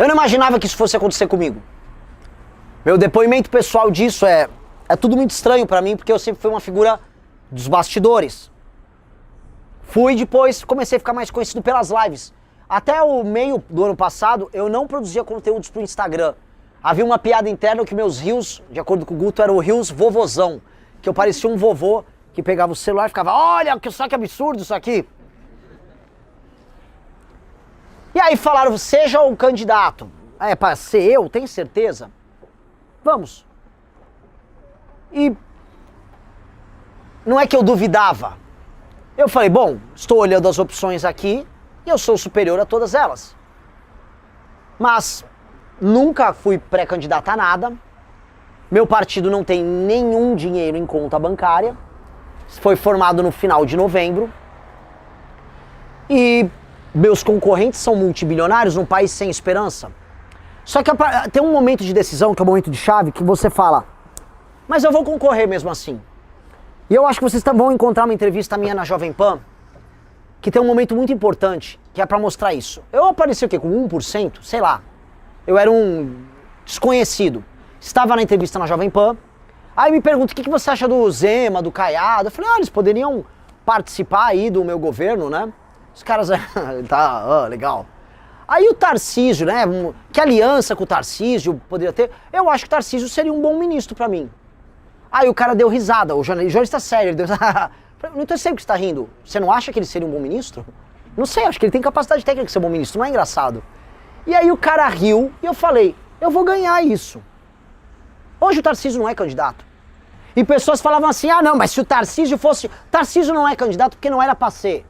Eu não imaginava que isso fosse acontecer comigo. Meu depoimento pessoal disso é tudo muito estranho pra mim, porque eu sempre fui uma figura dos bastidores. Fui depois, comecei a ficar mais conhecido pelas lives. Até o meio do ano passado, eu não produzia conteúdos pro Instagram. Havia uma piada interna que meus rios, de acordo com o Guto, eram rios vovozão. Que eu parecia um vovô que pegava o celular e ficava, olha, só que absurdo isso aqui. E aí falaram, seja o candidato. É, pra ser eu, tem certeza? Vamos. E não é que eu duvidava. Eu falei, bom, estou olhando as opções aqui e eu sou superior a todas elas. Mas nunca fui pré-candidato a nada. Meu partido não tem nenhum dinheiro em conta bancária. Foi formado no final de novembro. E meus concorrentes são multibilionários num país sem esperança. Só que tem um momento de decisão, que é um momento de chave, que você fala, mas eu vou concorrer mesmo assim. E eu acho que vocês vão encontrar uma entrevista minha na Jovem Pan, que tem um momento muito importante, que é pra mostrar isso. Eu apareci o quê? Com 1%? Sei lá. Eu era um desconhecido. Estava na entrevista na Jovem Pan, aí me pergunta, o que você acha do Zema, do Caiado? Eu falei, eles poderiam participar aí do meu governo, né? Os caras, legal. Aí o Tarcísio, né? Que aliança com o Tarcísio poderia ter? Eu acho que o Tarcísio seria um bom ministro pra mim. Aí o cara deu risada, o jornalista sério, ele deu risada. Não sei sempre que você tá rindo. Você não acha que ele seria um bom ministro? Não sei, acho que ele tem capacidade técnica de ser um bom ministro, não é engraçado. E aí o cara riu e eu falei, eu vou ganhar isso. Hoje o Tarcísio não é candidato. E pessoas falavam assim, não, mas se o Tarcísio fosse... Tarcísio não é candidato porque não era pra ser.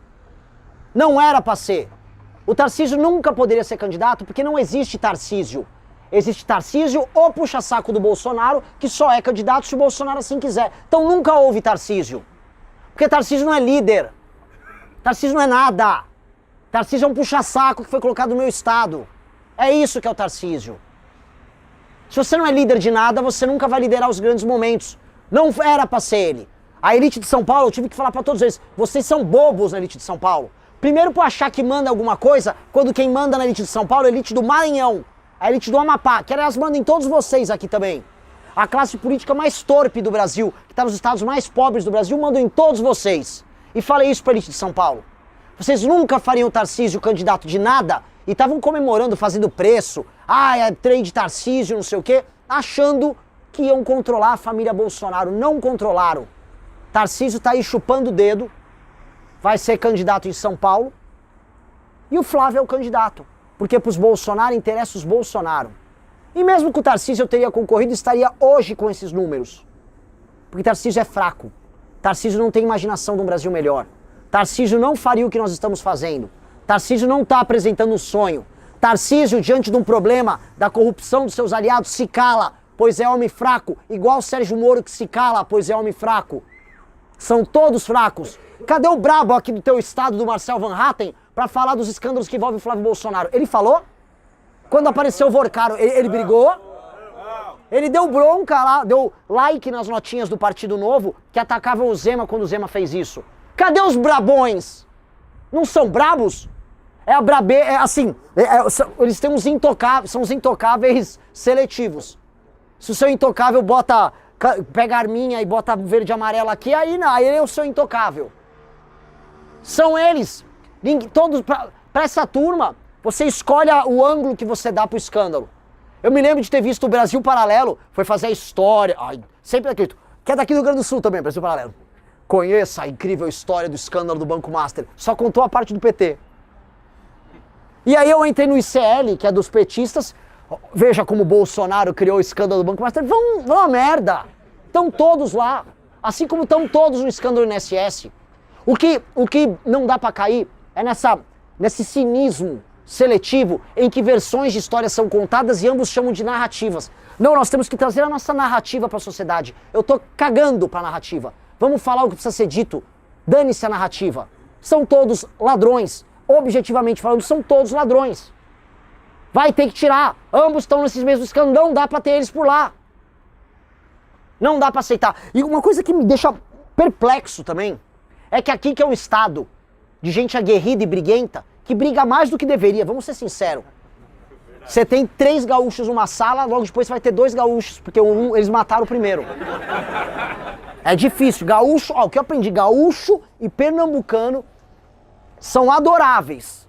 Não era pra ser. O Tarcísio nunca poderia ser candidato porque não existe Tarcísio. Existe Tarcísio, o puxa-saco do Bolsonaro, que só é candidato se o Bolsonaro assim quiser. Então nunca houve Tarcísio. Porque Tarcísio não é líder. Tarcísio não é nada. Tarcísio é um puxa-saco que foi colocado no meu estado. É isso que é o Tarcísio. Se você não é líder de nada, você nunca vai liderar os grandes momentos. Não era pra ser ele. A elite de São Paulo, eu tive que falar pra todos eles, vocês são bobos na elite de São Paulo. Primeiro por achar que manda alguma coisa, quando quem manda na elite de São Paulo é a elite do Maranhão, a elite do Amapá, que aliás manda em todos vocês aqui também. A classe política mais torpe do Brasil, que está nos estados mais pobres do Brasil, manda em todos vocês. E falei isso pra elite de São Paulo. Vocês nunca fariam o Tarcísio candidato de nada e estavam comemorando, fazendo preço, é trade Tarcísio, não sei o quê, achando que iam controlar a família Bolsonaro. Não controlaram. Tarcísio tá aí chupando o dedo, vai ser candidato em São Paulo, e o Flávio é o candidato, porque pros Bolsonaro interessa os Bolsonaro. E mesmo com o Tarcísio eu teria concorrido, estaria hoje com esses números. Porque Tarcísio é fraco. Tarcísio não tem imaginação de um Brasil melhor. Tarcísio não faria o que nós estamos fazendo. Tarcísio não está apresentando um sonho. Tarcísio, diante de um problema da corrupção dos seus aliados, se cala, pois é homem fraco, igual o Sérgio Moro que se cala, pois é homem fraco. São todos fracos. Cadê o brabo aqui do teu estado, do Marcel Van Hatten, pra falar dos escândalos que envolvem o Flávio Bolsonaro? Ele falou? Quando apareceu o Vorcaro, ele brigou? Ele deu bronca lá, deu like nas notinhas do Partido Novo, que atacavam o Zema quando o Zema fez isso. Cadê os brabões? Não são brabos? Eles têm uns intocáveis, são os intocáveis seletivos. Se o seu intocável pega a arminha e bota verde e amarelo aqui, aí ele é o seu intocável. São eles. Todos, pra essa turma, você escolhe o ângulo que você dá pro escândalo. Eu me lembro de ter visto o Brasil Paralelo, foi fazer a história, sempre acredito, que é daqui do Rio Grande do Sul também, Brasil Paralelo. Conheça a incrível história do escândalo do Banco Master. Só contou a parte do PT. E aí eu entrei no ICL, que é dos petistas, veja como o Bolsonaro criou o escândalo do Banco Master, vão a merda. Estão todos lá, assim como estão todos no escândalo do INSS. O que não dá pra cair é nesse cinismo seletivo em que versões de histórias são contadas e ambos chamam de narrativas. Não, nós temos que trazer a nossa narrativa para a sociedade. Eu tô cagando pra narrativa. Vamos falar o que precisa ser dito. Dane-se a narrativa. São todos ladrões. Objetivamente falando, são todos ladrões. Vai ter que tirar. Ambos estão nesses mesmos escândalos. Não dá pra ter eles por lá. Não dá pra aceitar. E uma coisa que me deixa perplexo também é que aqui que é um estado de gente aguerrida e briguenta, que briga mais do que deveria, vamos ser sinceros. Você tem 3 gaúchos numa sala, logo depois você vai ter 2 gaúchos, porque eles mataram o primeiro. É difícil. Gaúcho, ó, o que eu aprendi, gaúcho e pernambucano são adoráveis.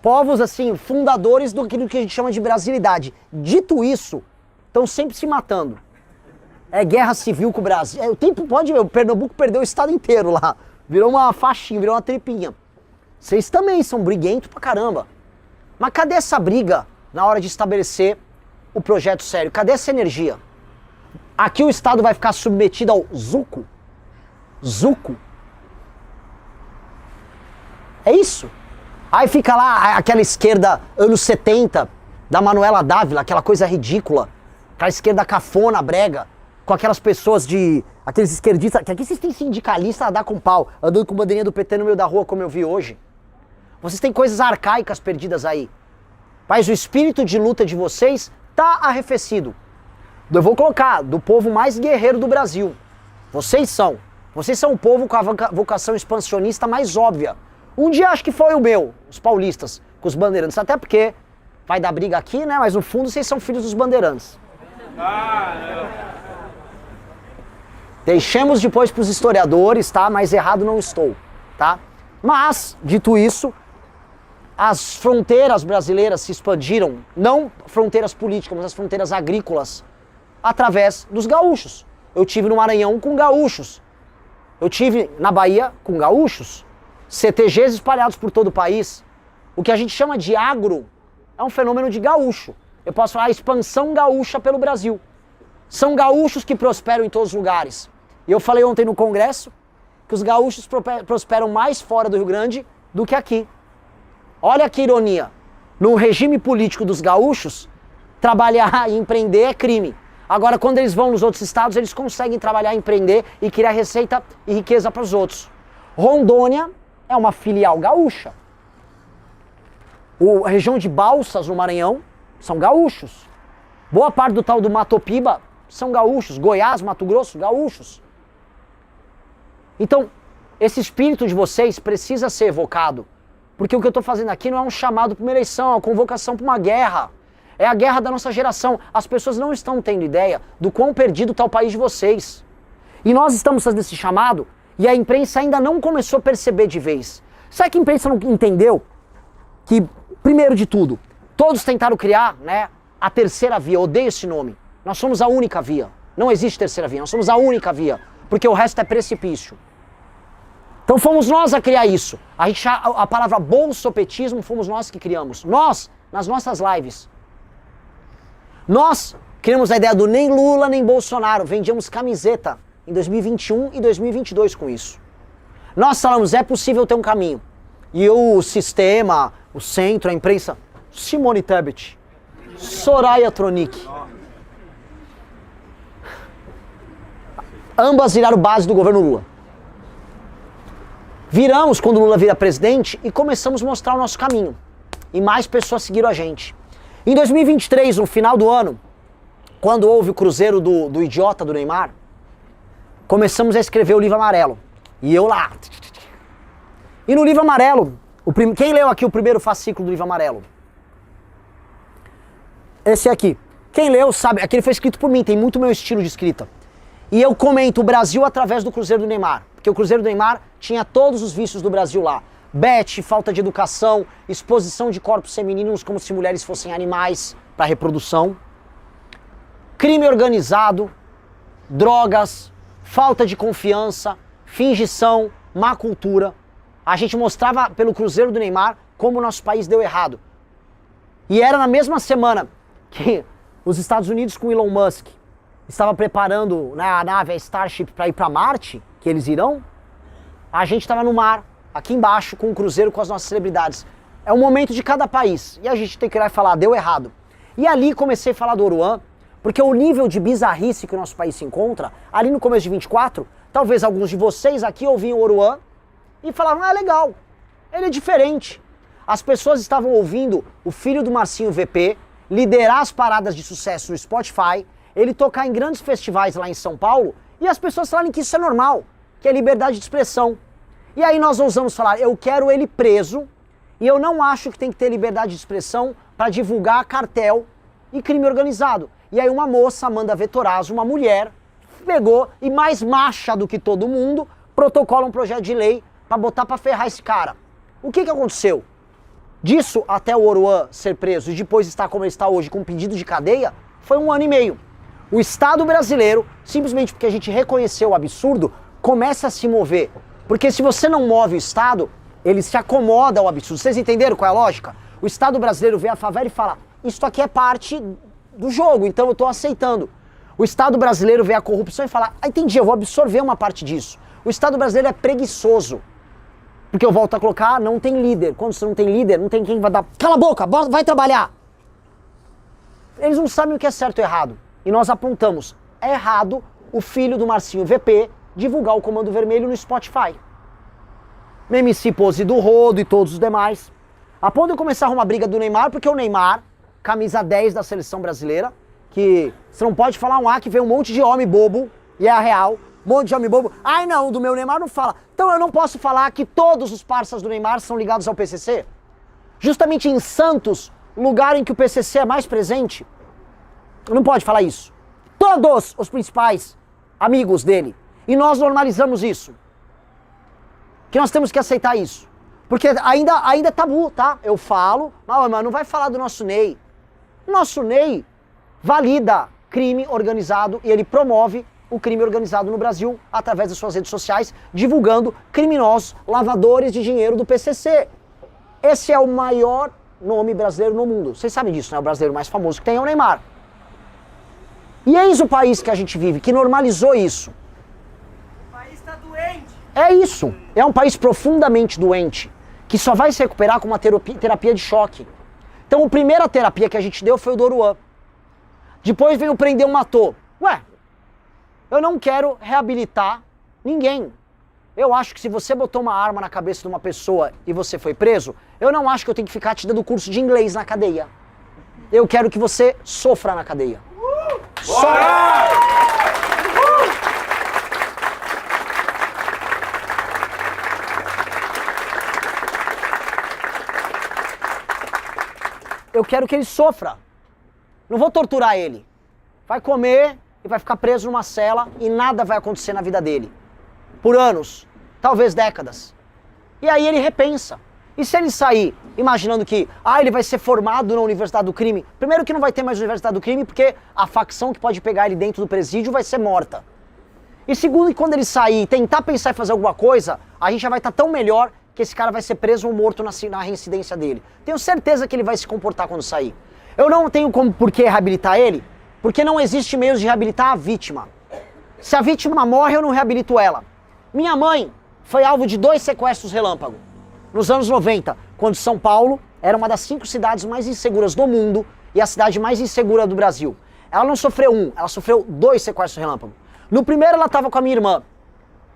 Povos, assim, fundadores do que a gente chama de brasilidade. Dito isso, estão sempre se matando. É guerra civil com o Brasil. O tempo pode ver, o Pernambuco perdeu o estado inteiro lá. Virou uma faixinha, virou uma tripinha. Vocês também são briguentos pra caramba. Mas cadê essa briga na hora de estabelecer o projeto sério? Cadê essa energia? Aqui o Estado vai ficar submetido ao zuco? Zuco? É isso. Aí fica lá aquela esquerda anos 70, da Manuela Dávila, aquela coisa ridícula. Aquela esquerda cafona, brega, com aquelas pessoas aqueles esquerdistas, que aqui vocês têm sindicalista a dar com pau, andando com bandeirinha do PT no meio da rua, como eu vi hoje. Vocês têm coisas arcaicas perdidas aí. Mas o espírito de luta de vocês tá arrefecido. Eu vou colocar, do povo mais guerreiro do Brasil. Vocês são o povo com a vocação expansionista mais óbvia. Um dia acho que foi o meu, os paulistas, com os bandeirantes. Até porque vai dar briga aqui, né? Mas no fundo vocês são filhos dos bandeirantes. Deixemos depois para os historiadores, tá? Mas errado não estou, tá? Mas, dito isso, as fronteiras brasileiras se expandiram, não fronteiras políticas, mas as fronteiras agrícolas, através dos gaúchos. Eu tive no Maranhão com gaúchos. Eu tive na Bahia com gaúchos. CTGs espalhados por todo o país. O que a gente chama de agro é um fenômeno de gaúcho. Eu posso falar a expansão gaúcha pelo Brasil. São gaúchos que prosperam em todos os lugares. E eu falei ontem no congresso que os gaúchos prosperam mais fora do Rio Grande do que aqui. Olha que ironia. No regime político dos gaúchos, trabalhar e empreender é crime. Agora, quando eles vão nos outros estados, eles conseguem trabalhar, empreender e criar receita e riqueza para os outros. Rondônia é uma filial gaúcha. A região de Balsas, no Maranhão, são gaúchos. Boa parte do tal do Matopiba são gaúchos. Goiás, Mato Grosso, gaúchos. Então, esse espírito de vocês precisa ser evocado. Porque o que eu estou fazendo aqui não é um chamado para uma eleição, é uma convocação para uma guerra. É a guerra da nossa geração. As pessoas não estão tendo ideia do quão perdido está o país de vocês. E nós estamos fazendo esse chamado e a imprensa ainda não começou a perceber de vez. Sabe que a imprensa não entendeu? Que, primeiro de tudo, todos tentaram criar, né, a terceira via. Eu odeio esse nome. Nós somos a única via. Não existe terceira via. Nós somos a única via. Porque o resto é precipício. Então fomos nós a criar isso. A palavra bolsopetismo fomos nós que criamos. Nós, nas nossas lives. Nós criamos a ideia do nem Lula nem Bolsonaro. Vendíamos camiseta em 2021 e 2022 com isso. Nós falamos, é possível ter um caminho. E o sistema, o centro, a imprensa, Simone Tebet, Soraya Tronic. Ambas viraram base do governo Lula. Viramos quando o Lula vira presidente e começamos a mostrar o nosso caminho. E mais pessoas seguiram a gente. Em 2023, no final do ano, quando houve o cruzeiro do idiota do Neymar, começamos a escrever o livro amarelo. E eu lá. E no livro amarelo, quem leu aqui o primeiro fascículo do livro amarelo? Esse aqui. Quem leu sabe, aquele foi escrito por mim, tem muito meu estilo de escrita. E eu comento o Brasil através do cruzeiro do Neymar. Porque o cruzeiro do Neymar tinha todos os vícios do Brasil lá. Bet, falta de educação, exposição de corpos femininos como se mulheres fossem animais para reprodução, crime organizado, drogas, falta de confiança, fingição, má cultura. A gente mostrava pelo cruzeiro do Neymar como o nosso país deu errado. E era na mesma semana que os Estados Unidos com Elon Musk estava preparando, né, a nave, a Starship, para ir para Marte, que eles irão. A gente estava no mar, aqui embaixo, com o cruzeiro com as nossas celebridades. É um momento de cada país. E a gente tem que ir lá e falar, deu errado. E ali comecei a falar do Oruan, porque o nível de bizarrice que o nosso país se encontra, ali no começo de 24, talvez alguns de vocês aqui ouviam o Oruan e falavam, ah, legal, ele é diferente. As pessoas estavam ouvindo o filho do Marcinho VP liderar as paradas de sucesso no Spotify, ele tocar em grandes festivais lá em São Paulo, e as pessoas falarem que isso é normal, que é liberdade de expressão. E aí nós ousamos falar, eu quero ele preso, e eu não acho que tem que ter liberdade de expressão para divulgar cartel e crime organizado. E aí uma moça, Amanda Vettorazzo, uma mulher, pegou e mais macha do que todo mundo, protocola um projeto de lei para botar para ferrar esse cara. O que aconteceu? Disso até o Oruan ser preso e depois estar como ele está hoje com pedido de cadeia, foi 1 ano e meio. O Estado brasileiro, simplesmente porque a gente reconheceu o absurdo, começa a se mover. Porque se você não move o Estado, ele se acomoda ao absurdo. Vocês entenderam qual é a lógica? O Estado brasileiro vê a favela e fala, isso aqui é parte do jogo, então eu estou aceitando. O Estado brasileiro vê a corrupção e fala, entendi, eu vou absorver uma parte disso. O Estado brasileiro é preguiçoso. Porque eu volto a colocar, não tem líder. Quando você não tem líder, não tem quem vai dar, cala a boca, vai trabalhar. Eles não sabem o que é certo e errado. E nós apontamos, é errado o filho do Marcinho VP divulgar o Comando Vermelho no Spotify. MC Pose do Rodo e todos os demais. A ponto de eu começar a arrumar briga do Neymar, porque o Neymar, camisa 10 da seleção brasileira, que você não pode falar um A que vem um monte de homem bobo, e é a real, um monte de homem bobo. Ai não, do meu Neymar não fala. Então eu não posso falar que todos os parceiros do Neymar são ligados ao PCC? Justamente em Santos, lugar em que o PCC é mais presente, não pode falar isso. Todos os principais amigos dele. E nós normalizamos isso. Que nós temos que aceitar isso. Porque ainda é tabu, tá? Eu falo, mas não vai falar do nosso Ney. Nosso Ney valida crime organizado e ele promove o crime organizado no Brasil através das suas redes sociais, divulgando criminosos lavadores de dinheiro do PCC. Esse é o maior nome brasileiro no mundo. Vocês sabem disso, né? O brasileiro mais famoso que tem é o Neymar. E eis o país que a gente vive, que normalizou isso. O país está doente. É isso. É um país profundamente doente, que só vai se recuperar com uma terapia de choque. Então a primeira terapia que a gente deu foi o do Oruan. Depois veio o Prendeu, Matou. Ué, eu não quero reabilitar ninguém. Eu acho que se você botou uma arma na cabeça de uma pessoa e você foi preso, eu não acho que eu tenho que ficar te dando curso de inglês na cadeia. Eu quero que você sofra na cadeia. Eu quero que ele sofra. Não vou torturar ele. Vai comer e vai ficar preso numa cela e nada vai acontecer na vida dele. Por anos, talvez décadas. E aí ele repensa. E se ele sair imaginando que ele vai ser formado na Universidade do Crime? Primeiro que não vai ter mais Universidade do Crime porque a facção que pode pegar ele dentro do presídio vai ser morta. E segundo que quando ele sair e tentar pensar em fazer alguma coisa, a gente já vai estar tão melhor que esse cara vai ser preso ou morto na reincidência dele. Tenho certeza que ele vai se comportar quando sair. Eu não tenho por que reabilitar ele, porque não existe meios de reabilitar a vítima. Se a vítima morre, eu não reabilito ela. Minha mãe foi alvo de 2 sequestros relâmpago. Nos anos 90, quando São Paulo era uma das 5 cidades mais inseguras do mundo e a cidade mais insegura do Brasil. Ela não sofreu um, ela sofreu 2 sequestros relâmpago. No primeiro ela estava com a minha irmã.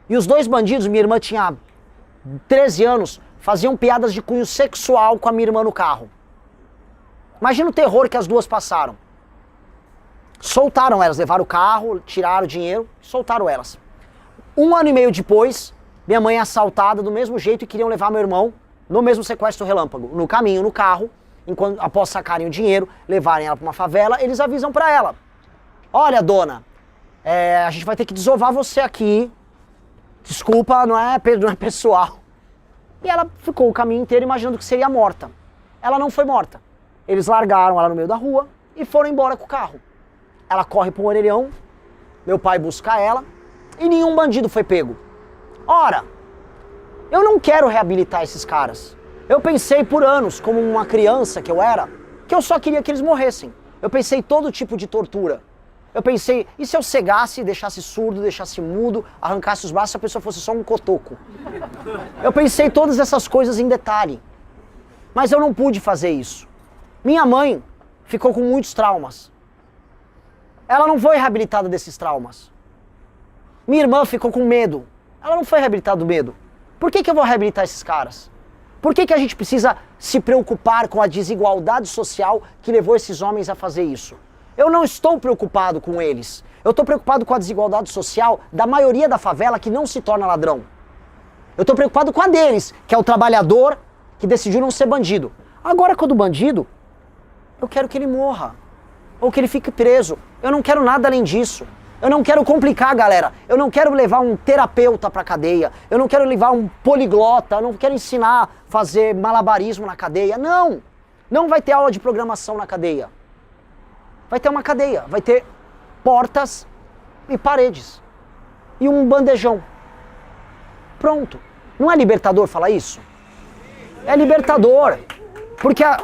E os 2 bandidos, minha irmã tinha 13 anos, faziam piadas de cunho sexual com a minha irmã no carro. Imagina o terror que as duas passaram. Soltaram elas, levaram o carro, tiraram o dinheiro, soltaram elas. 1 ano e meio depois, minha mãe é assaltada do mesmo jeito e queriam levar meu irmão no mesmo sequestro relâmpago. No caminho, no carro, após sacarem o dinheiro, levarem ela para uma favela, eles avisam para ela. Olha, dona, a gente vai ter que desovar você aqui. Desculpa, não é pessoal. E ela ficou o caminho inteiro imaginando que seria morta. Ela não foi morta. Eles largaram ela no meio da rua e foram embora com o carro. Ela corre para um orelhão, meu pai busca ela e nenhum bandido foi pego. Ora, eu não quero reabilitar esses caras. Eu pensei por anos, como uma criança que eu era, que eu só queria que eles morressem. Eu pensei todo tipo de tortura. Eu pensei, e se eu cegasse, deixasse surdo, deixasse mudo, arrancasse os braços, se a pessoa fosse só um cotoco? Eu pensei todas essas coisas em detalhe. Mas eu não pude fazer isso. Minha mãe ficou com muitos traumas. Ela não foi reabilitada desses traumas. Minha irmã ficou com medo. Ela não foi reabilitada do medo. Por que eu vou reabilitar esses caras? Por que a gente precisa se preocupar com a desigualdade social que levou esses homens a fazer isso? Eu não estou preocupado com eles. Eu estou preocupado com a desigualdade social da maioria da favela que não se torna ladrão. Eu estou preocupado com a deles, que é o trabalhador que decidiu não ser bandido. Agora, quando o bandido Eu quero que ele morra. Ou que ele fique preso. Eu não quero nada além disso. Eu não quero complicar, galera. Eu não quero levar um terapeuta pra cadeia. Eu não quero levar um poliglota. Eu não quero ensinar a fazer malabarismo na cadeia. Não! Não vai ter aula de programação na cadeia. Vai ter uma cadeia. Vai ter portas e paredes. E um bandejão. Pronto. Não é libertador falar isso? É libertador. Porque a...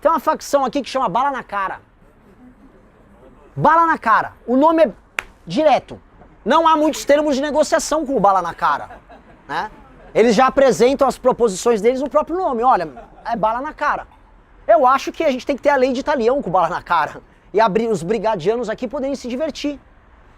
Tem uma facção aqui que chama Bala na Cara. Bala na Cara. O nome é direto. Não há muitos termos de negociação com o Bala na Cara. Né? Eles já apresentam as proposições deles no próprio nome. Olha, é bala na cara. Eu acho que a gente tem que ter a lei de Italião com bala na cara. E abrir os brigadianos aqui poderem se divertir.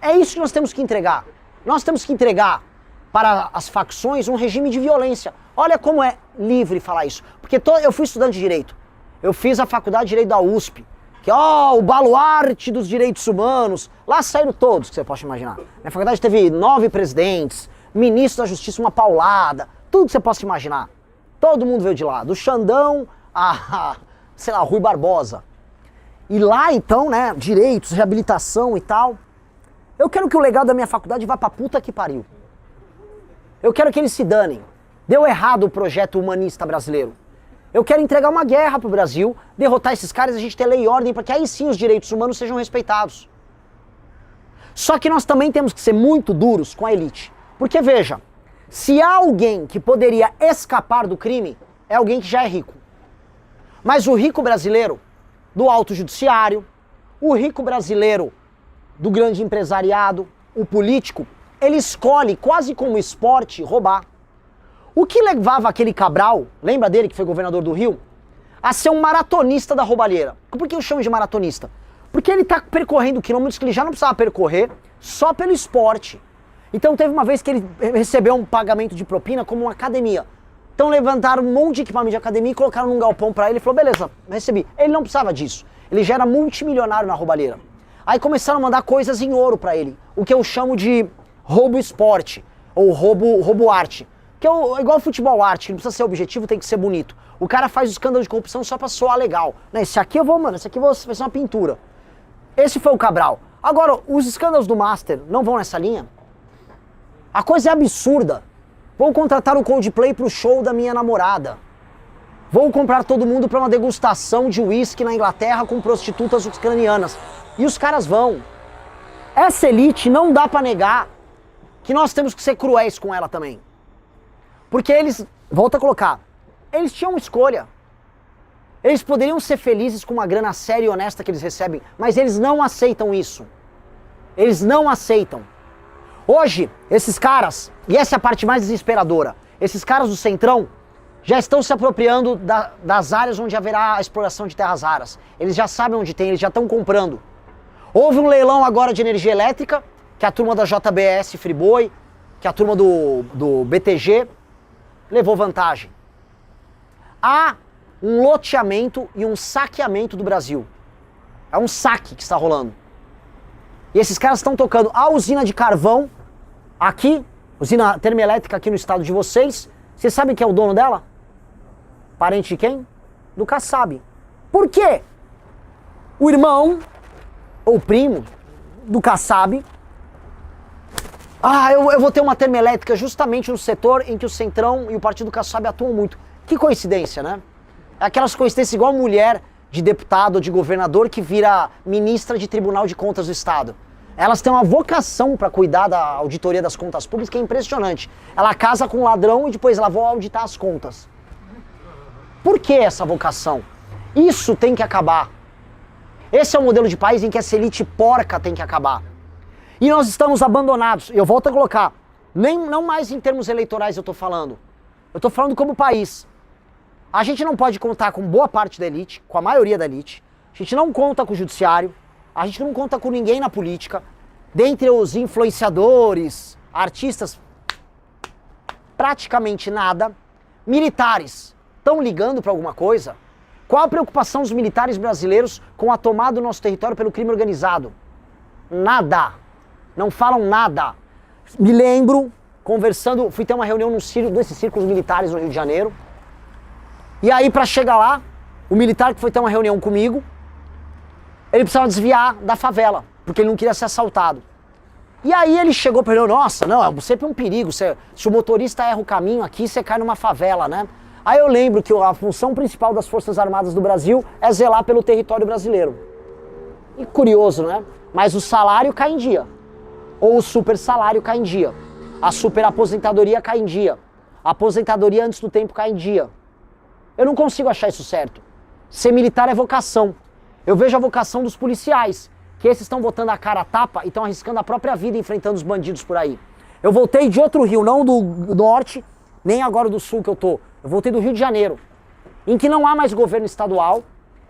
É isso que nós temos que entregar. Nós temos que entregar para as facções um regime de violência. Olha como é livre falar isso. Porque eu fui estudante de Direito. Eu fiz a faculdade de Direito da USP. Que, o baluarte dos direitos humanos. Lá saíram todos, que você pode imaginar. Minha faculdade teve 9 presidentes, ministro da Justiça, uma paulada. Tudo que você possa imaginar. Todo mundo veio de lá. Do Xandão a, sei lá, Rui Barbosa. E lá, então, né, direitos, reabilitação e tal. Eu quero que o legado da minha faculdade vá pra puta que pariu. Eu quero que eles se danem. Deu errado o projeto humanista brasileiro. Eu quero entregar uma guerra pro Brasil, derrotar esses caras e a gente ter lei e ordem para que aí sim os direitos humanos sejam respeitados. Só que nós também temos que ser muito duros com a elite. Porque veja, se há alguém que poderia escapar do crime, é alguém que já é rico. Mas o rico brasileiro do alto judiciário, o rico brasileiro do grande empresariado, o político, ele escolhe quase como esporte roubar. O que levava aquele Cabral, lembra dele que foi governador do Rio, a ser um maratonista da roubalheira? Por que eu chamo de maratonista? Porque ele está percorrendo quilômetros que ele já não precisava percorrer só pelo esporte. Então teve uma vez que ele recebeu um pagamento de propina como uma academia. Então levantaram um monte de equipamento de academia e colocaram num galpão para ele e falou, beleza, recebi. Ele não precisava disso. Ele já era multimilionário na roubalheira. Aí começaram a mandar coisas em ouro para ele. O que eu chamo de roubo esporte, ou roubo arte. Que é igual futebol arte, que não precisa ser objetivo, tem que ser bonito. O cara faz o escândalo de corrupção só pra soar legal. Né? Esse aqui eu vou, mano, esse aqui vai ser uma pintura. Esse foi o Cabral. Agora, os escândalos do Master não vão nessa linha? A coisa é absurda. Vou contratar o Coldplay pro show da minha namorada. Vou comprar todo mundo pra uma degustação de uísque na Inglaterra com prostitutas ucranianas. E os caras vão. Essa elite não dá pra negar que nós temos que ser cruéis com ela também. Porque eles, volta a colocar, eles tinham escolha. Eles poderiam ser felizes com uma grana séria e honesta que eles recebem, mas eles não aceitam isso. Eles não aceitam. Hoje, esses caras, e essa é a parte mais desesperadora, esses caras do Centrão já estão se apropriando das áreas onde haverá a exploração de terras raras. Eles já sabem onde tem, eles já estão comprando. Houve um leilão agora de energia elétrica, que a turma da JBS Friboi, que a turma do BTG levou vantagem. Há um loteamento e um saqueamento do Brasil. É um saque que está rolando. E esses caras estão tocando a usina de carvão aqui, usina termoelétrica aqui no estado de vocês. Vocês sabem quem é o dono dela? Parente de quem? Do Kassab. Por quê? O irmão, ou primo, do Kassab, eu vou ter uma termoelétrica justamente no setor em que o Centrão e o Partido Kassab atuam muito. Que coincidência, né? É aquelas coincidências igual mulher de deputado ou de governador que vira ministra de Tribunal de Contas do Estado. Elas têm uma vocação para cuidar da auditoria das contas públicas que é impressionante. Ela casa com um ladrão e depois ela vai auditar as contas. Por que essa vocação? Isso tem que acabar. Esse é o modelo de país em que essa elite porca tem que acabar. E nós estamos abandonados. Eu volto a colocar, não mais em termos eleitorais eu estou falando. Eu estou falando como país. A gente não pode contar com boa parte da elite, com a maioria da elite. A gente não conta com o judiciário. A gente não conta com ninguém na política. Dentre os influenciadores, artistas, praticamente nada. Militares, estão ligando para alguma coisa? Qual a preocupação dos militares brasileiros com a tomada do nosso território pelo crime organizado? Nada. Não falam nada. Me lembro, conversando, fui ter uma reunião num desses círculos militares no Rio de Janeiro. E aí, pra chegar lá, o militar que foi ter uma reunião comigo, ele precisava desviar da favela, porque ele não queria ser assaltado. E aí ele chegou pra ele, nossa, não, é sempre um perigo, se o motorista erra o caminho aqui, você cai numa favela, né? Aí eu lembro que a função principal das Forças Armadas do Brasil é zelar pelo território brasileiro. E curioso, né? Mas o salário cai em dia. Ou o super salário cai em dia. A super aposentadoria cai em dia. A aposentadoria antes do tempo cai em dia. Eu não consigo achar isso certo. Ser militar é vocação. Eu vejo a vocação dos policiais, que esses estão botando a cara a tapa e estão arriscando a própria vida enfrentando os bandidos por aí. Eu voltei de outro rio, não do norte, nem agora do sul que eu tô. Eu voltei do Rio de Janeiro, em que não há mais governo estadual,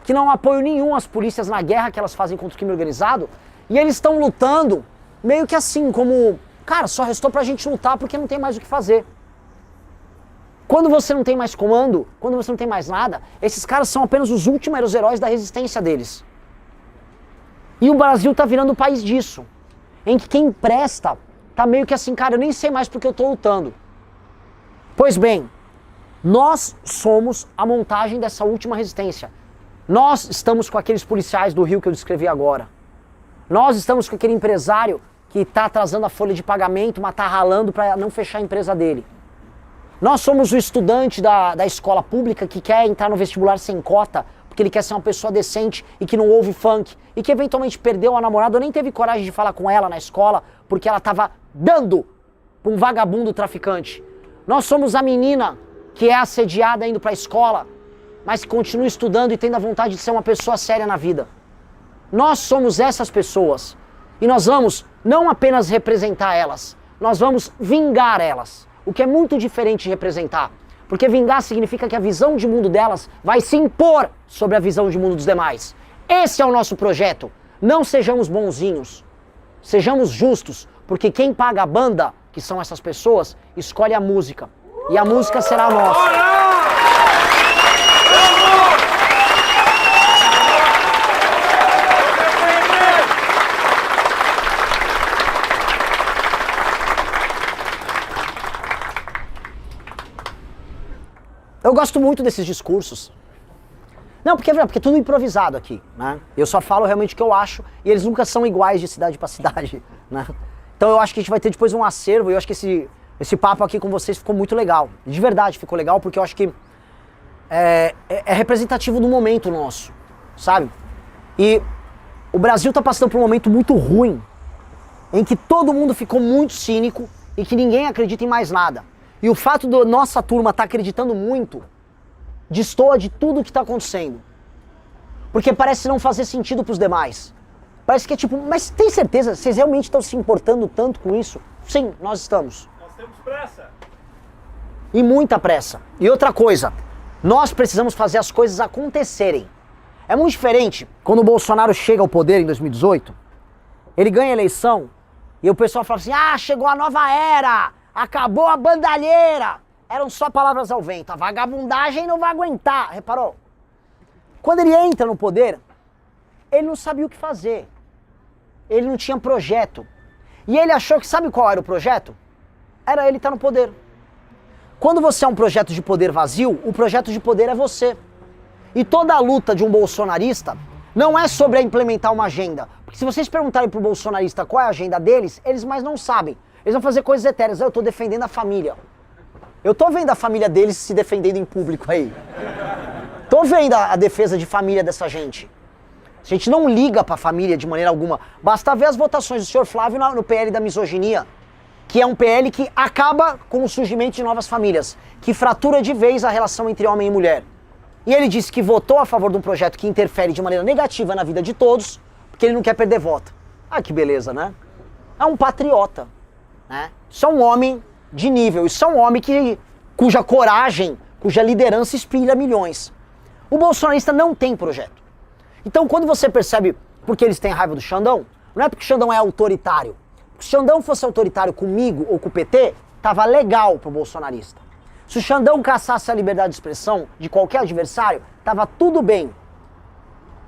que não há apoio nenhum às polícias na guerra que elas fazem contra o crime organizado, e eles estão lutando meio que assim, como, cara, só restou pra gente lutar porque não tem mais o que fazer. Quando você não tem mais comando, quando você não tem mais nada, esses caras são apenas os últimos heróis da resistência deles. E o Brasil tá virando o país disso, em que quem presta tá meio que assim, cara, eu nem sei mais porque eu tô lutando. Pois bem, nós somos a montagem dessa última resistência. Nós estamos com aqueles policiais do Rio que eu descrevi agora. Nós estamos com aquele empresário que está atrasando a folha de pagamento, mas está ralando para não fechar a empresa dele. Nós somos o estudante da escola pública que quer entrar no vestibular sem cota, porque ele quer ser uma pessoa decente e que não ouve funk, e que eventualmente perdeu a namorada ou nem teve coragem de falar com ela na escola, porque ela estava dando para um vagabundo traficante. Nós somos a menina que é assediada indo para a escola, mas que continua estudando e tendo a vontade de ser uma pessoa séria na vida. Nós somos essas pessoas. E nós vamos não apenas representar elas, nós vamos vingar elas. O que é muito diferente de representar. Porque vingar significa que a visão de mundo delas vai se impor sobre a visão de mundo dos demais. Esse é o nosso projeto. Não sejamos bonzinhos. Sejamos justos, porque quem paga a banda, que são essas pessoas, escolhe a música. E a música será nossa. Eu gosto muito desses discursos. Não, porque é tudo improvisado aqui, né? Eu só falo realmente o que eu acho e eles nunca são iguais de cidade para cidade, né? Então eu acho que a gente vai ter depois um acervo e eu acho que esse papo aqui com vocês ficou muito legal. De verdade ficou legal porque eu acho que é representativo do momento nosso, sabe? E o Brasil tá passando por um momento muito ruim, em que todo mundo ficou muito cínico e que ninguém acredita em mais nada. E o fato da nossa turma estar acreditando muito destoa de tudo que está acontecendo. Porque parece não fazer sentido para os demais. Parece que é tipo, mas tem certeza? Vocês realmente estão se importando tanto com isso? Sim, nós estamos. Nós temos pressa. E muita pressa. E outra coisa, nós precisamos fazer as coisas acontecerem. É muito diferente quando o Bolsonaro chega ao poder em 2018, ele ganha a eleição e o pessoal fala assim, chegou a nova era! Acabou a bandalheira! Eram só palavras ao vento. A vagabundagem não vai aguentar. Reparou? Quando ele entra no poder, ele não sabia o que fazer. Ele não tinha projeto. E ele achou que, sabe qual era o projeto? Era ele estar no poder. Quando você é um projeto de poder vazio, o projeto de poder é você. E toda a luta de um bolsonarista não é sobre implementar uma agenda. Porque se vocês perguntarem pro bolsonarista qual é a agenda deles, eles mais não sabem. Eles vão fazer coisas etéreas. Eu tô defendendo a família. Eu tô vendo a família deles se defendendo em público aí. Tô vendo a defesa de família dessa gente. A gente não liga pra família de maneira alguma. Basta ver as votações do senhor Flávio no PL da misoginia, que é um PL que acaba com o surgimento de novas famílias, que fratura de vez a relação entre homem e mulher. E ele disse que votou a favor de um projeto que interfere de maneira negativa na vida de todos, porque ele não quer perder voto. Ah, que beleza, né? É um patriota. Né? Isso é um homem de nível, isso é um homem cuja coragem, cuja liderança inspira milhões. O bolsonarista não tem projeto. Então quando você percebe porque eles têm raiva do Xandão, não é porque o Xandão é autoritário. Se o Xandão fosse autoritário comigo ou com o PT, tava legal pro bolsonarista. Se o Xandão caçasse a liberdade de expressão de qualquer adversário, tava tudo bem.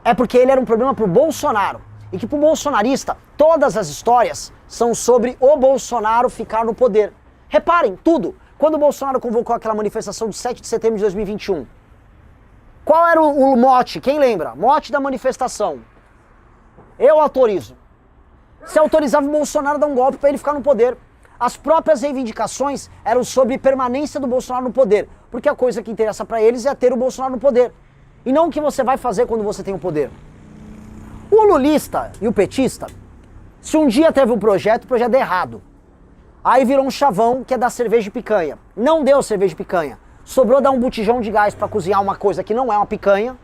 É porque ele era um problema pro Bolsonaro. E que pro bolsonarista, todas as histórias são sobre o Bolsonaro ficar no poder. Reparem, tudo. Quando o Bolsonaro convocou aquela manifestação de 7 de setembro de 2021, qual era o mote? Quem lembra? Mote da manifestação. Eu autorizo. Se autorizava o Bolsonaro a dar um golpe para ele ficar no poder. As próprias reivindicações eram sobre permanência do Bolsonaro no poder, porque a coisa que interessa para eles é ter o Bolsonaro no poder, e não o que você vai fazer quando você tem o poder. O lulista e o petista, se um dia teve um projeto, o projeto deu errado. Aí virou um chavão que é dar cerveja de picanha. Não deu cerveja de picanha. Sobrou dar um botijão de gás para cozinhar uma coisa que não é uma picanha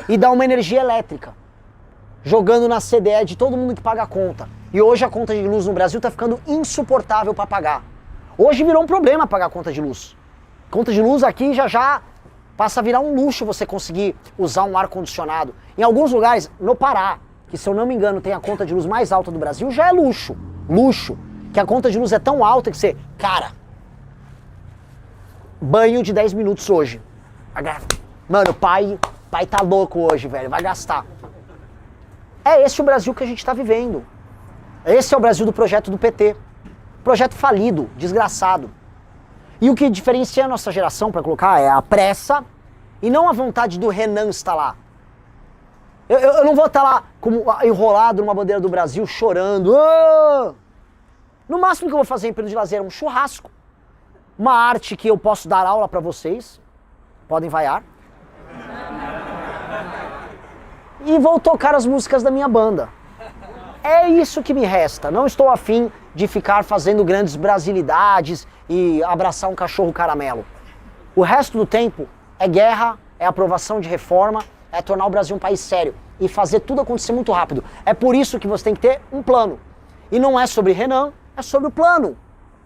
e dar uma energia elétrica, jogando na CDE de todo mundo que paga a conta. E hoje a conta de luz no Brasil está ficando insuportável para pagar. Hoje virou um problema pagar a conta de luz. Conta de luz aqui já passa a virar um luxo você conseguir usar um ar-condicionado. Em alguns lugares, no Pará, que se eu não me engano tem a conta de luz mais alta do Brasil, já é luxo. Luxo. Que a conta de luz é tão alta que você... Cara, banho de 10 minutos hoje. Mano, pai tá louco hoje, velho. Vai gastar. É esse o Brasil que a gente tá vivendo. Esse é o Brasil do projeto do PT. Projeto falido, desgraçado. E o que diferencia a nossa geração, para colocar, é a pressa e não a vontade do Renan estar lá. Eu não vou estar lá como enrolado numa bandeira do Brasil, chorando. Oh! No máximo que eu vou fazer em período de lazer é um churrasco. Uma arte que eu posso dar aula para vocês. Podem vaiar. E vou tocar as músicas da minha banda. É isso que me resta. Não estou afim de ficar fazendo grandes brasilidades e abraçar um cachorro caramelo. O resto do tempo é guerra, é aprovação de reforma, é tornar o Brasil um país sério e fazer tudo acontecer muito rápido. É por isso que você tem que ter um plano. E não é sobre Renan, é sobre o plano.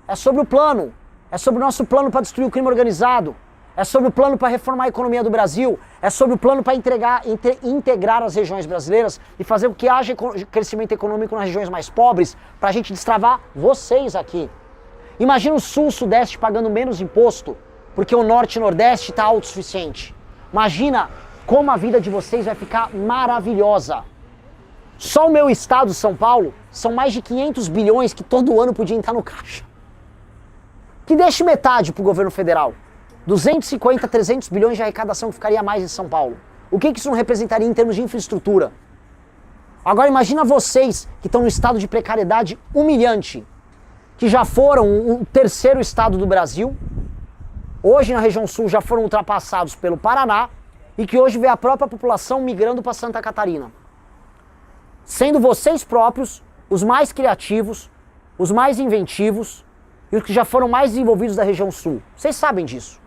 É sobre o plano. É sobre o nosso plano para destruir o crime organizado. É sobre o plano para reformar a economia do Brasil. É sobre o plano para integrar as regiões brasileiras e fazer com que haja crescimento econômico nas regiões mais pobres, para a gente destravar vocês aqui. Imagina o Sul, Sudeste pagando menos imposto, porque o Norte e Nordeste está autossuficiente. Imagina como a vida de vocês vai ficar maravilhosa. Só o meu estado, São Paulo, são mais de 500 bilhões que todo ano podiam entrar no caixa. Que deixe metade para o governo federal. 250, 300 bilhões de arrecadação que ficaria a mais em São Paulo. O que isso não representaria em termos de infraestrutura? Agora imagina vocês que estão no estado de precariedade humilhante, que já foram o terceiro estado do Brasil, hoje na região sul já foram ultrapassados pelo Paraná e que hoje vê a própria população migrando para Santa Catarina. Sendo vocês próprios os mais criativos, os mais inventivos e os que já foram mais desenvolvidos da região sul. Vocês sabem disso.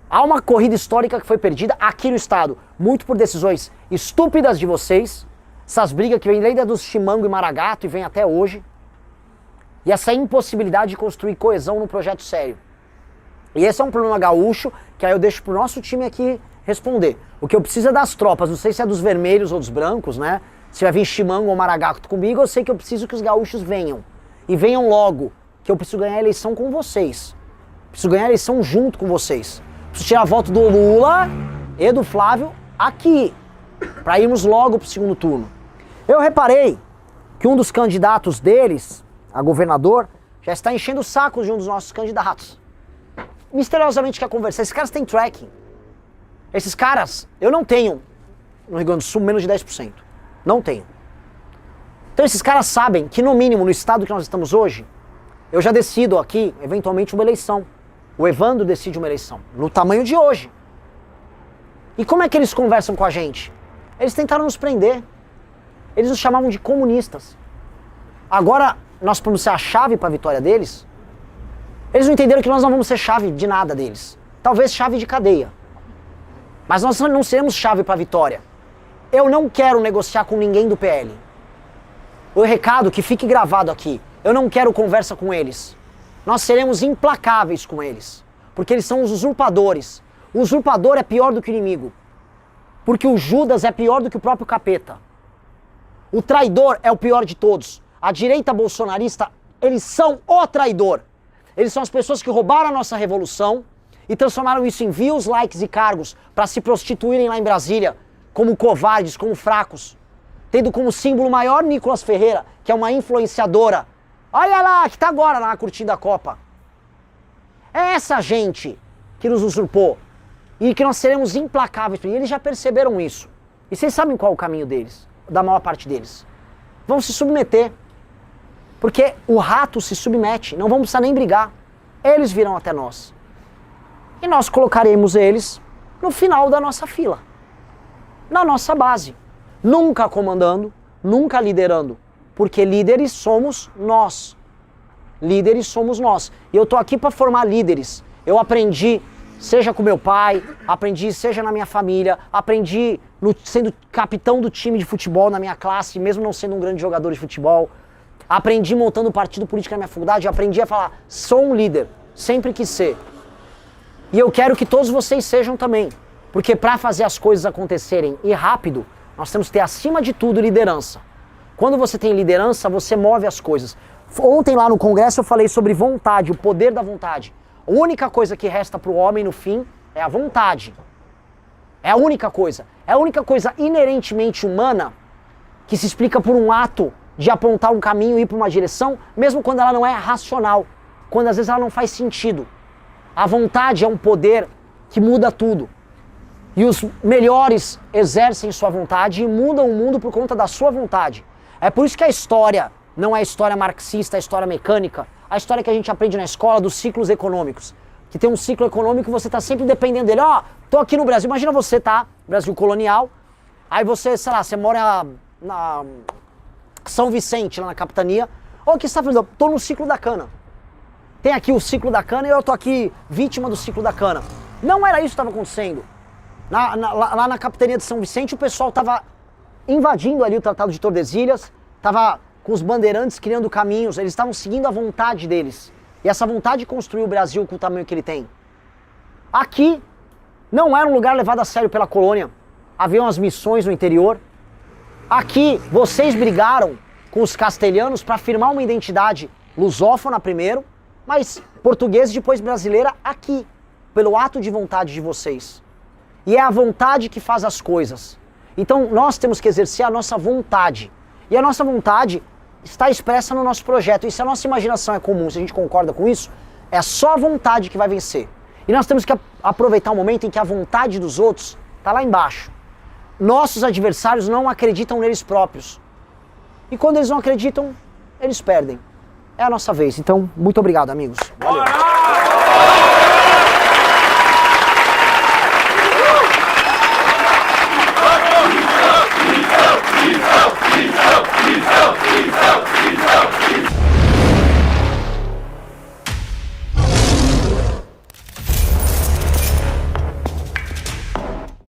Há uma corrida histórica que foi perdida aqui no estado, muito por decisões estúpidas de vocês, essas brigas que vêm desde dos Chimango e Maragato e vêm até hoje, e essa impossibilidade de construir coesão num projeto sério. E esse é um problema gaúcho, que aí eu deixo pro nosso time aqui responder. O que eu preciso é das tropas, não sei se é dos vermelhos ou dos brancos, né? Se vai vir Chimango ou Maragato comigo, eu sei que eu preciso que os gaúchos venham. E venham logo, que eu preciso ganhar a eleição com vocês. Preciso ganhar a eleição junto com vocês. Preciso tirar voto do Lula e do Flávio aqui, para irmos logo pro segundo turno. Eu reparei que um dos candidatos deles, a governador, já está enchendo o saco de um dos nossos candidatos. Misteriosamente quer conversar. Esses caras têm tracking. Esses caras, eu não tenho, no Rio Grande do Sul, menos de 10%. Não tenho. Então esses caras sabem que, no mínimo, no estado que nós estamos hoje, eu já decido aqui, eventualmente, uma eleição. O Evandro decide uma eleição, no tamanho de hoje. E como é que eles conversam com a gente? Eles tentaram nos prender. Eles nos chamavam de comunistas. Agora, nós vamos ser a chave para a vitória deles? Eles não entenderam que nós não vamos ser chave de nada deles. Talvez chave de cadeia. Mas nós não seremos chave para a vitória. Eu não quero negociar com ninguém do PL. O recado que fique gravado aqui. Eu não quero conversa com eles. Nós seremos implacáveis com eles. Porque eles são os usurpadores. O usurpador é pior do que o inimigo. Porque o Judas é pior do que o próprio capeta. O traidor é o pior de todos. A direita bolsonarista, eles são o traidor. Eles são as pessoas que roubaram a nossa revolução e transformaram isso em views, likes e cargos para se prostituírem lá em Brasília como covardes, como fracos. tendo como símbolo maior Nicolas Ferreira, que é uma influenciadora. Olha lá, que tá agora lá curtindo a Copa. É essa gente que nos usurpou e que nós seremos implacáveis. E eles já perceberam isso. E vocês sabem qual é o caminho deles, da maior parte deles. Vão se submeter. Porque o rato se submete, não vamos precisar nem brigar. Eles virão até nós. E nós colocaremos eles no final da nossa fila. Na nossa base. Nunca comandando, nunca liderando. Porque líderes somos nós. Líderes somos nós. E eu tô aqui para formar líderes. Eu aprendi, seja com meu pai, aprendi seja na minha família, aprendi sendo capitão do time de futebol na minha classe, mesmo não sendo um grande jogador de futebol. Aprendi montando partido político na minha faculdade, aprendi a falar, sou um líder, sempre quis ser. E eu quero que todos vocês sejam também. Porque para fazer as coisas acontecerem e rápido, nós temos que ter acima de tudo liderança. Quando você tem liderança, você move as coisas. Ontem lá no congresso eu falei sobre vontade, o poder da vontade. A única coisa que resta para o homem no fim é a vontade. É a única coisa. É a única coisa inerentemente humana que se explica por um ato de apontar um caminho e ir para uma direção, mesmo quando ela não é racional, quando às vezes ela não faz sentido. A vontade é um poder que muda tudo. E os melhores exercem sua vontade e mudam o mundo por conta da sua vontade. É por isso que a história não é a história marxista, a história mecânica, a história que a gente aprende na escola dos ciclos econômicos. Que tem um ciclo econômico que você está sempre dependendo dele. Ó, tô aqui no Brasil, imagina você, tá? Brasil colonial, aí você, sei lá, você mora na São Vicente, lá na capitania. Ô, o que você tá fazendo? Tô no ciclo da cana. Tem aqui o ciclo da cana e eu tô aqui vítima do ciclo da cana. Não era isso que estava acontecendo. Lá na capitania de São Vicente, o pessoal estava invadindo ali o Tratado de Tordesilhas, estava com os bandeirantes criando caminhos, eles estavam seguindo a vontade deles. E essa vontade construiu o Brasil com o tamanho que ele tem. Aqui não era um lugar levado a sério pela colônia. Haviam as missões no interior. Aqui vocês brigaram com os castelhanos para firmar uma identidade lusófona primeiro, mas portuguesa e depois brasileira aqui, pelo ato de vontade de vocês. E é a vontade que faz as coisas. Então nós temos que exercer a nossa vontade. E a nossa vontade está expressa no nosso projeto. E se a nossa imaginação é comum, se a gente concorda com isso, é só a vontade que vai vencer. E nós temos que aproveitar o momento em que a vontade dos outros está lá embaixo. Nossos adversários não acreditam neles próprios. E quando eles não acreditam, eles perdem. É a nossa vez. Então, muito obrigado, amigos. Valeu.